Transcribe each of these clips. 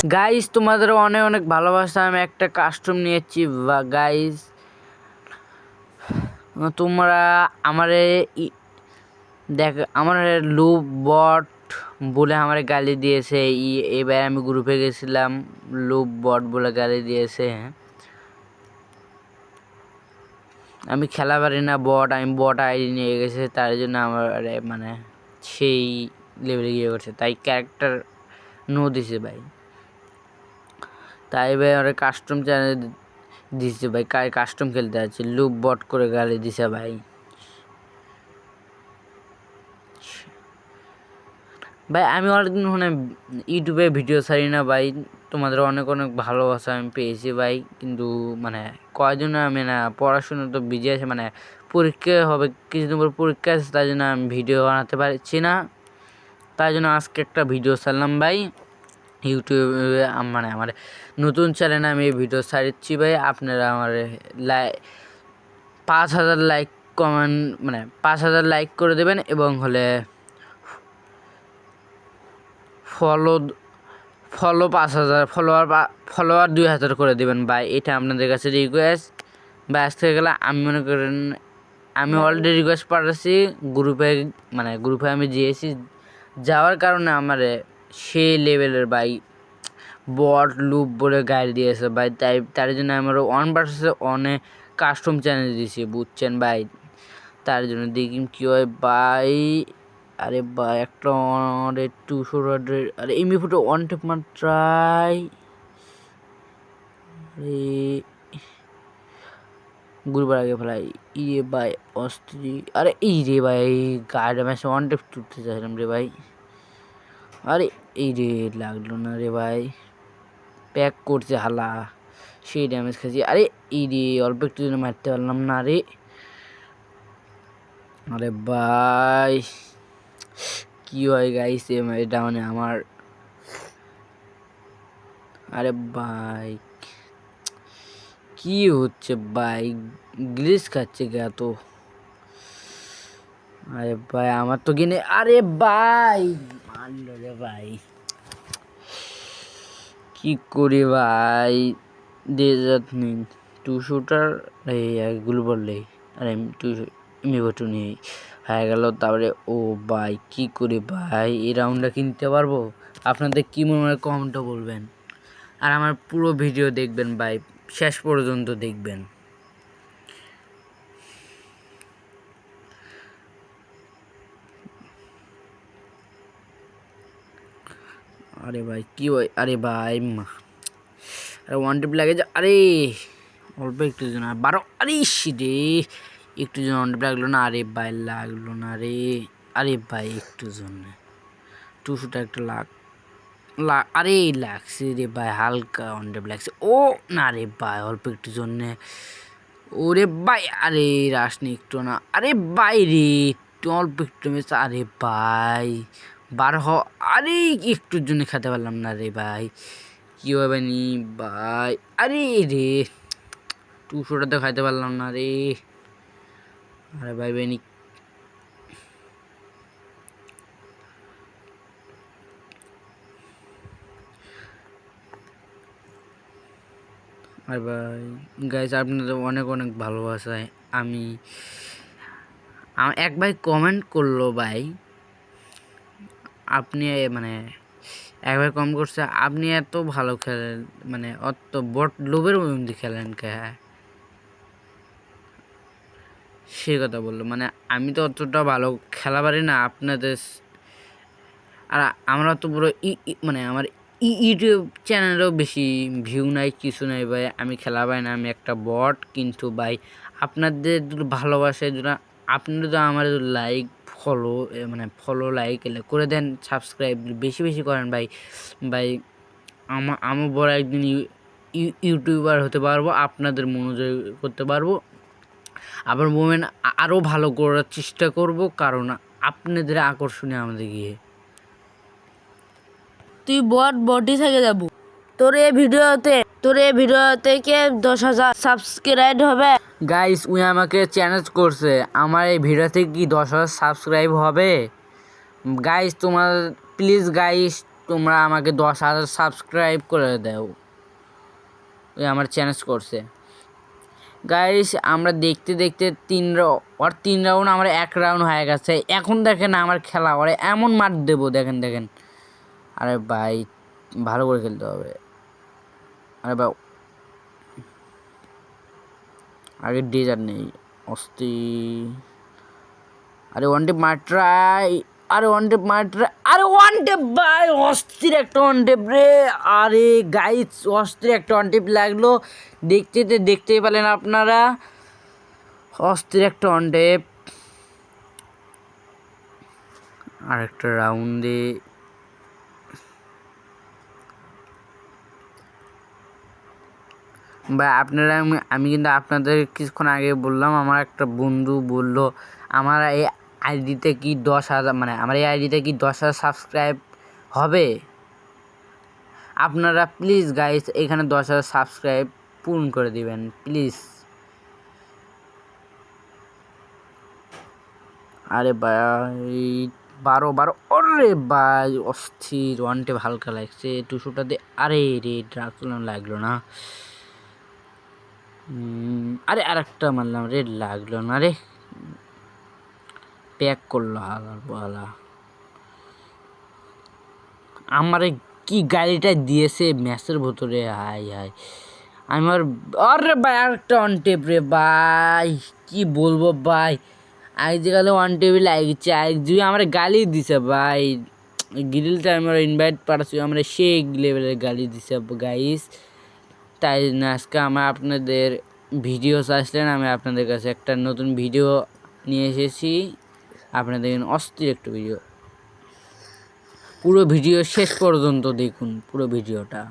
Guys তোমাদের অনেক অনেক ভালোবাসা। আমি একটা কাস্টম নিয়েছি গাইস, তোমরা আমারে দেখ আমার লুপ বট বলে আমার গালি দিয়েছে। এবার আমি গ্রুপে গেছিলাম, লুপ বট বলে গালি দিয়েছে। আমি খেলা পারি না বট, আমি বট আইডি নিয়ে গেছে, তার জন্য আমার মানে সেই লেভেলে গিয়ে করছে, তাই ক্যারেক্টার নো দিছে ভাই। তাই ভাই ওরা কাস্টম চ্যানেল দিছে ভাই, কাস্টম খেলতে আছে, লুপ বট করে গালি দিছে ভাই। ভাই আমি অনেকদিন মানে ইউটিউবে ভিডিও ছাড়ি না ভাই, তোমাদের অনেক অনেক ভালোবাসা আমি পেয়েছি ভাই, কিন্তু মানে কয়জন আমি না পড়াশোনা তো বিজি আছে, মানে পরীক্ষা হবে কিছুদিন পর, পরীক্ষা আছে, তাই জন্য আমি ভিডিও বানাতে পারছি না। তাই জন্য আজকে একটা ভিডিও ছাড়লাম ভাই ইউটিউবে, মানে আমার নতুন চ্যানেলে আমি এই ভিডিও ছাড়ছি ভাই। আপনারা আমার 5,000 লাইক কমেন্ট, মানে 5,000 লাইক করে দেবেন এবং হলে ফলো 5,000 ফলোয়ার 2,000 করে দেবেন ভাই। এটা আপনাদের কাছে রিকোয়েস্ট ভাই। আজ থেকে গেলে আমি মনে করেন আমি অলরেডি রিকোয়েস্ট পাঠাচ্ছি গ্রুপে, মানে গ্রুপে আমি গিয়েছি, যাওয়ার কারণে আমার সেই লেভেলের ভাই বট লুপ বলে গাইড দিয়েছে ভাই। তার জন্য আমার 1 vs 1 কাস্টম চ্যালেঞ্জ দিয়েছি, বুঝছেন ভাই। তার জন্য দেখি কী হয় ভাই। আরে ভাই একটা 200, আরে এমনি ফুটো ওয়ান টেপ মাত্রাই। আরে গুরুবার আগে ফেলাই ইয়ে ভাই অস্ত্রী। আরে এই রে ভাই গাড়ি ম্যাচে ওয়ান টেপ তুলতে চাইলাম রে ভাই। আরে এই রে লাগলো না রে ভাই, প্যাক করছে হালা, সেই ড্যামেজ খাচ্ছি। আরে এই রে অল্প একটু জন্য মারতে পারলাম না রে। আরে ভাই কি হয় গাইস এটা মানে আমার, আরে ভাই কি হচ্ছে ভাই, গ্লিচ খাচ্ছে গা তো। আরে ভাই আমার তো কিনে, আরে ভাই মারলো রে ভাই, কি করি ভাই। ডেজার্ট নিন 200টার এগুলো বললেই, আরে 200 মিভটু নিয়ে হয়ে গেল। তারপরে ও ভাই কি করি ভাই, এই রাউন্ডটা কিনতে পারবো? আপনাদের কী মনে হয় কমেন্টটা বলবেন, আর আমার পুরো ভিডিও দেখবেন ভাই, শেষ পর্যন্ত দেখবেন। আরে ভাই কি হয়, আরে ভাই আরে ওয়ান টিপ লাগে যা, আরে অল্প একটু জন 12, আরে রে একটু জন ওয়ান টিপ লাগলো না, আরে ভাই লাগলো না রে। আরে ভাই একটু জন্য 200টা একটা আরে লাগছে রে ভাই, হালকা ওয়ান টিপ লাগছে। ও না রে ভাই অল্প একটু জন্যে, ওরে ভাই আরে রাস নি একটু না, আরে ভাই রে অল্প একটু মিস, আরে ভাই 12, আরে একটুর জন্য খেতে পারলাম না রে ভাই, কি হবে নি ভাই। আরে রে 200টা তো খাইতে পারলাম না রে। আরে ভাই বেনি, আর ভাই গাইস আপনাদের অনেক অনেক ভালোবাসায় আমি এক ভাই কমেন্ট করলো ভাই, আপনি মানে একবার কম করছে, আপনি এত ভালো খেলেন, মানে অত বট লোভের মধ্যে খেলেন কে, সে কথা বললো। মানে আমি তো অতটা ভালো খেলা পারি না আপনাদের, আর আমরা তো পুরো মানে আমার ইউটিউব চ্যানেলেও বেশি ভিউ নাই কিছু নাই ভাই, আমি খেলা পাই না, আমি একটা বট। কিন্তু ভাই আপনাদের ভালোবাসায় জন্য আপনারা তো আমার লাইক ফলো, মানে ফলো লাইক করে দেন, সাবস্ক্রাইব বেশি বেশি করেন ভাই। ভাই আমার বড় একদিন ইউটিউবার হতে পারবো, আপনাদের মনোযোগ করতে পারবো, আবার মোমেন্ট আরও ভালো করার চেষ্টা করব, কারণ আপনাদের আকর্ষণে আমাদের গিয়ে তুই বডি থেকে যাবো। তোর এই ভিডিওতে কে 10,000 সাবস্ক্রাইব হবে? গাইস উনি আমাকে চ্যালেঞ্জ করছে, আমার এই ভিডিওতে কি 10,000 সাবস্ক্রাইব হবে? গাইস তোমার প্লিজ গাইস তোমরা আমাকে 10,000 সাবস্ক্রাইব করে দাও। ওই আমার চ্যালেঞ্জ করছে গাইস। আমরা দেখতে দেখতে 3 রাউন্ড আমার 1 রাউন্ড হয়ে গেছে। এখন দেখেন আমার খেলা ওরে এমন মার দেবো, দেখেন দেখেন। আরে ভাই ভালো করে খেলতে হবে। আরে ভাই আগে ডেজার নেই অস্তি। আরে ওয়ান টেপ মার ট্রাই, আরে ওয়ান টেপ মার ট্রাই, আরে ওয়ান টেপ ভাই অস্থির একটা ওয়ান টেপ রে। আরে গাইস অস্থির একটা ওয়ান টেপ লাগলো, দেখতেই পেলেন আপনারা, অস্থির একটা ওয়ান টেপ। আরেকটা রাউন্ডে ভাই আপনারা, আমি কিন্তু আপনাদের কিছুক্ষণ আগে বললাম, আমার একটা বন্ধু বলল আমার এই আইডিতে কি 10,000 মানে আমার এই আইডিতে কি 10,000 সাবস্ক্রাইব হবে। আপনারা প্লিজ গাইস এখানে 10,000 সাবস্ক্রাইব পূরণ করে দিবেন প্লিজ। আরে ভাই 12 ওরে ভাই অস্থির ওয়ান টেপ হালকা লাগছে 200টা দিয়ে। আরে রে ড্রাকুলা লাগলো না। আরে আরেকটা মারলাম রে, লাগলো না রে, প্যাক করলো হালা। আমারে কি গাড়িটা দিয়েছে ম্যাচের ভিতরে, হাই হাই আমার। আরে ভাই আরেকটা অন টেপ রে ভাই, কি বলবো ভাই, আজকালে ওয়ান টেবিল লাগছে। আজ যদি আমার গালি দিছে ভাই, গ্রিলটা আমার ইনভাইট পাঠাচ্ছি, আমরা সেই লেভেলের গালি দিছে গাইস। তাই না আজকে আমরা আপনাদের ভিডিও চাইছিলেন, আমি আপনাদের কাছে একটা নতুন ভিডিও নিয়ে এসেছি। আপনাদের অস্থির একটা ভিডিও, পুরো ভিডিও শেষ পর্যন্ত দেখুন পুরো ভিডিওটা।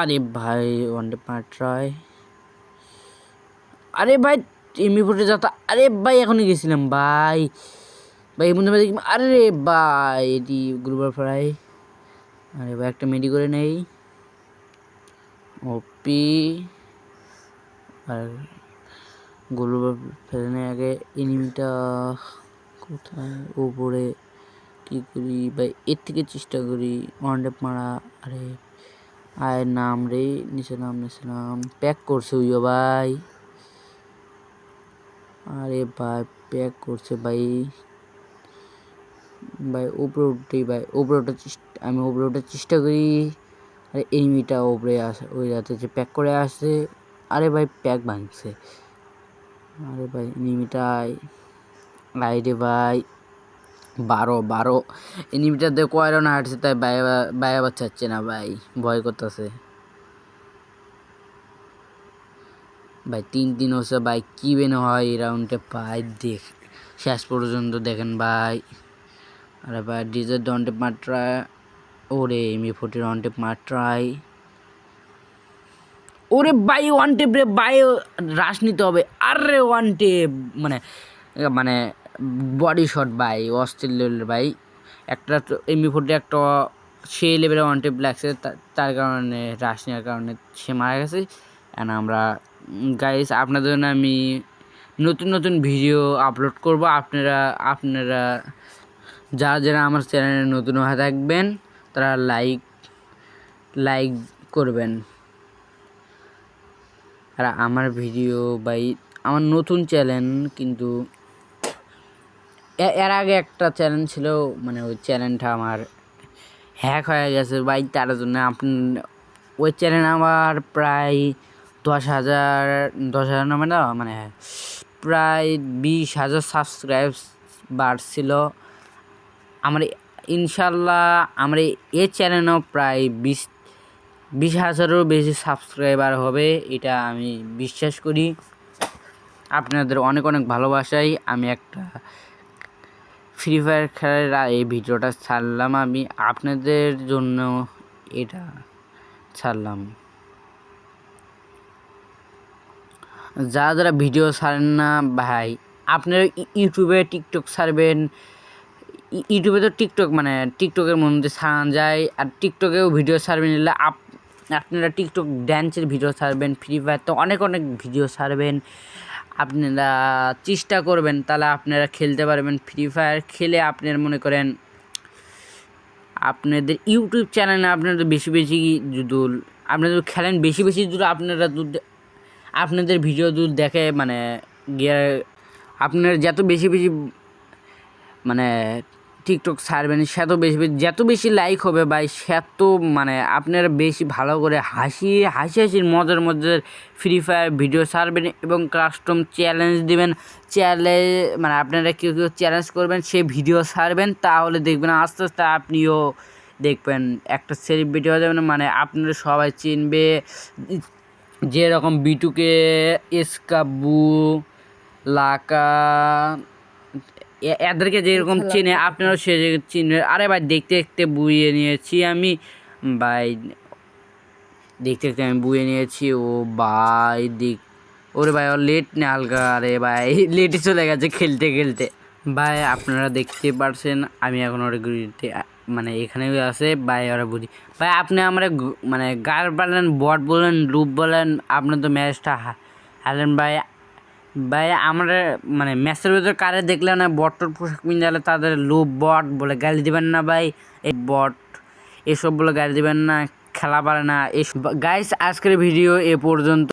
আরে ভাই ওয়ান ডে ট্রাই, আরে ভাই এমনি ফুটে যাতা। আরে ভাই এখনই গেছিলাম ভাই, ভাই বন্ধু ভাই, আরে ভাই এটি গ্রুপার ফ্রাই। আরে ভাই একটা মেডি করে নেই ওপি, আর গ্রুপার ফেলে আগে এনিমিটা কোথায় ওপরে, কি করি ভাই এর থেকে চেষ্টা করি ওয়ান ডেপ মারা। আরে আয় নাম রে, নিচে নাম প্যাক করছে উইও ভাই। আরে ভাই প্যাক করছে ভাই, ভাই উপরে উঠতেই ভাই উপরে ওঠার চেষ্টা, আমি উপরে ওঠার চেষ্টা করি। আরে এনিমিটা উপরে আসে ওই যাতে যে প্যাক করে আসছে। আরে ভাই প্যাক ভাঙছে। আরে ভাই এনিমিটাই আইরে ভাই 12 এনিমিটার দিয়ে কয়রা না হাঁটছে, তাই বাইরে বাচ্চাচ্ছে না ভাই, ভয় করতেছে ভাই। 3 হচ্ছে ভাই, কি বেন হয় এই রাউন্ডে ভাই, দেখ শেষ পর্যন্ত দেখেন ভাই। আরে ভাই ডিজের ডন টেপ মাত্রা, ওরে এমি 40 ওয়ান টেপ মাত্রাই। ওরে ভাই ওয়ান টেপ রে ভাই, রাশ নিতে হবে। আরে ওয়ান টেপ মানে মানে বডি শট ভাই অস্থির লেভেলের ভাই। একটা এমি 40 একটা সেই লেভেলের ওয়ান টেপ লাগছে, তার কারণে রাশ নেওয়ার কারণে সে মারা গেছে। অ্যান্ড আমরা গাইস আপনাদের জন্য আমি নতুন ভিডিও আপলোড করব। আপনারা যারা আমার চ্যানেলে নতুন হয়ে থাকবেন তারা লাইক করবেন। আর আমার ভিডিও ভাই, আমার নতুন চ্যানেল, কিন্তু এর আগে একটা চ্যানেল ছিল, মানে ওই চ্যানেলটা আমার হ্যাক হয়ে গেছে ভাই। তার জন্য ওই চ্যানেল আমার প্রায় 10,000 মানে প্রায় 20,000 সাবস্ক্রাইব বাড়ছিল আমার। ইনশাল্লাহ আমার এই চ্যানেলও প্রায় 20,000-এরও বেশি সাবস্ক্রাইবার হবে, এটা আমি বিশ্বাস করি। আপনাদের অনেক ভালোবাসাই আমি একটা ফ্রি ফায়ার খেলার এই ভিডিওটা ছাড়লাম, আমি আপনাদের জন্য এটা ছাড়লাম। যারা ভিডিও ছাড়েন না ভাই, আপনারা ইউটিউবে টিকটক ছাড়বেন। ইউটিউবে তো মানে টিকটকের মধ্যে ছাড়ান যায়, আর টিকটকেও ভিডিও ছাড়বেন। এলে আপনারা টিকটক ড্যান্সের ভিডিও ছাড়বেন, ফ্রি ফায়ার তো অনেক ভিডিও ছাড়বেন। আপনারা চেষ্টা করবেন, তাহলে আপনারা খেলতে পারবেন। ফ্রি ফায়ার খেলে আপনারা মনে করেন আপনাদের ইউটিউব চ্যানেলে আপনাদের বেশি বেশি যদি আপনারা খেলেন বেশি বেশি যদি আপনারা আপনাদের ভিডিও যদি দেখে মানে গিয়ে আপনার যত বেশি বেশি মানে টিকটক ছাড়বেন সেত বেশি বেশি যত বেশি লাইক হবে ভাই সেত মানে আপনারা বেশি ভালো করে হাসির মজার ফ্রি ফায়ার ভিডিও ছাড়বেন এবং কাস্টম চ্যালেঞ্জ দিবেন। চ্যালেঞ্জ মানে আপনারা কেউ চ্যালেঞ্জ করবেন সেই ভিডিও ছাড়বেন, তাহলে দেখবেন আস্তে আস্তে আপনিও দেখবেন একটা সেলিব্রিটি হয়ে যাবেন, মানে আপনারা সবাই চিনবে। যেরকম বিটুকে, এসকাবু, লাকা এদেরকে যেরকম চিনে আপনারাও সে চিনবে। আরে ভাই দেখতে দেখতে বুঝিয়ে নিয়েছি আমি ভাই, দেখতে দেখতে আমি বুঝে নিয়েছি। ও ভাই ওরে ভাই ওর লেট না হালকা, আরে ভাই লেটে চলে গেছে খেলতে খেলতে। ভাই আপনারা দেখতে পারছেন আমি এখন ওর গুড়িতে মানে এখানেও আছে ভাই, ওরা বুঝি ভাই আপনি আমরা মানে গার বলেন, বট বলেন, লুপ বলেন, আপনার তো ম্যাচটা হারলেন ভাই। ভাই আমরা মানে ম্যাচের ভিতরে কারে দেখলে না বটর পোশাক পিন দিলে তাদের লুপ বট বলে গালি দিবেন না ভাই। এই বট এসব বলে গালি দিবেন না, খেলা পারে না এসব। গাইস আজকের ভিডিও এ পর্যন্ত।